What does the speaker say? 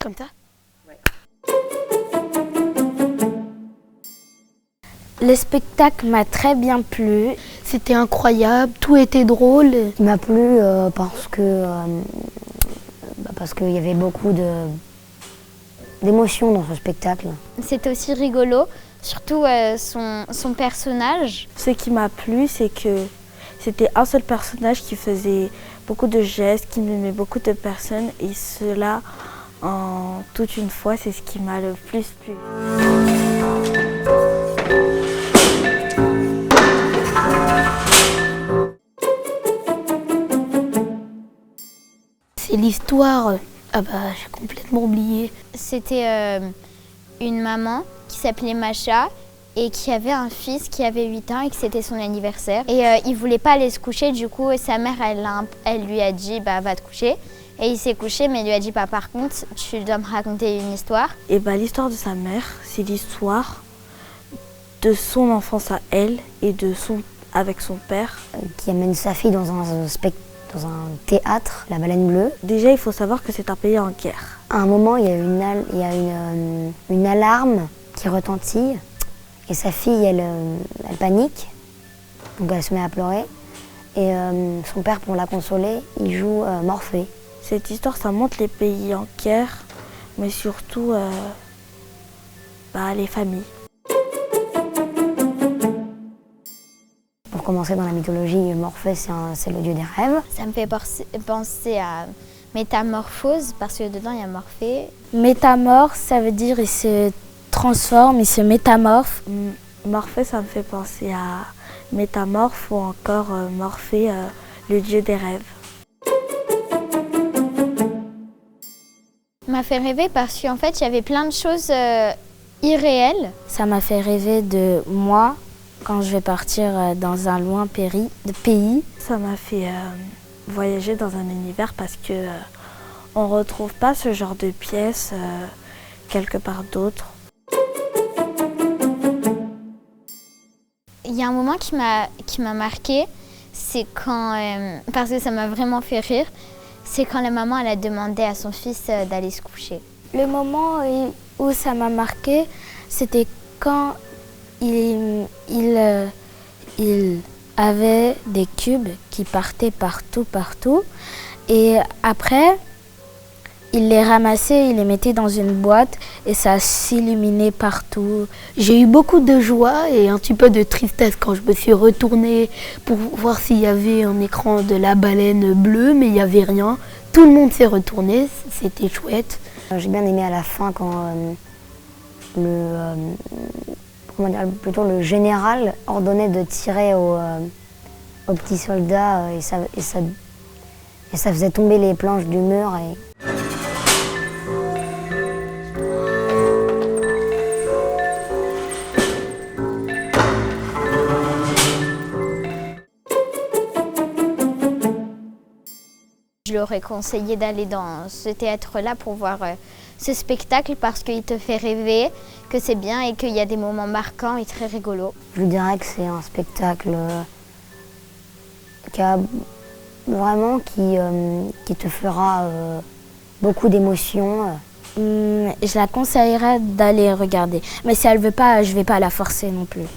Comme ça? Ouais. Le spectacle m'a très bien plu. C'était incroyable, tout était drôle. Il m'a plu parce qu'il y avait beaucoup d'émotions dans ce spectacle. C'était aussi rigolo, surtout son personnage. Ce qui m'a plu, c'est que c'était un seul personnage qui faisait beaucoup de gestes, qui mimait beaucoup de personnes, et cela en toute une fois, c'est ce qui m'a le plus plu. C'est l'histoire. Ah bah, j'ai complètement oublié. C'était une maman qui s'appelait Macha et qui avait un fils qui avait 8 ans et que c'était son anniversaire. Et il voulait pas aller se coucher, du coup sa mère elle lui a dit bah, va te coucher. Et il s'est couché, mais elle lui a dit bah, par contre tu dois me raconter une histoire. Et bah, l'histoire de sa mère, c'est l'histoire de son enfance à elle et avec son père. Qui amène sa fille dans un théâtre, La Baleine Bleue. Déjà, il faut savoir que c'est un pays en guerre. À un moment, il y a une alarme qui retentit et sa fille, elle panique, donc elle se met à pleurer. Et son père, pour la consoler, il joue Morphée. Cette histoire, ça montre les pays en guerre, mais surtout les familles. Pour commencer, dans la mythologie, Morphée, c'est le dieu des rêves. Ça me fait penser à Métamorphose, parce que dedans il y a Morphée. Métamorphe, ça veut dire il se transforme, il se métamorphe. Morphée, ça me fait penser à Métamorphe ou encore Morphée, le dieu des rêves. Ça m'a fait rêver parce qu'en fait il y avait plein de choses irréelles. Ça m'a fait rêver de moi quand je vais partir dans un loin pays. Ça m'a fait voyager dans un univers parce que on retrouve pas ce genre de pièces quelque part d'autre. Il y a un moment qui m'a marqué, c'est quand, parce que ça m'a vraiment fait rire, c'est quand la maman elle a demandé à son fils d'aller se coucher. Le moment où ça m'a marqué, c'était quand il avait des cubes qui partaient partout. Et après, il les ramassait, il les mettait dans une boîte et ça s'illuminait partout. J'ai eu beaucoup de joie et un petit peu de tristesse quand je me suis retournée pour voir s'il y avait un écran de La Baleine Bleue, mais il n'y avait rien. Tout le monde s'est retourné, c'était chouette. J'ai bien aimé à la fin quand le général ordonnait de tirer aux petits soldats et ça faisait tomber les planches du mur. Je leur ai conseillé d'aller dans ce théâtre-là pour voir ce spectacle parce qu'il te fait rêver, que c'est bien et qu'il y a des moments marquants et très rigolos. Je dirais que c'est un spectacle qui te fera beaucoup d'émotions. Je la conseillerais d'aller regarder. Mais si elle veut pas, je vais pas la forcer non plus.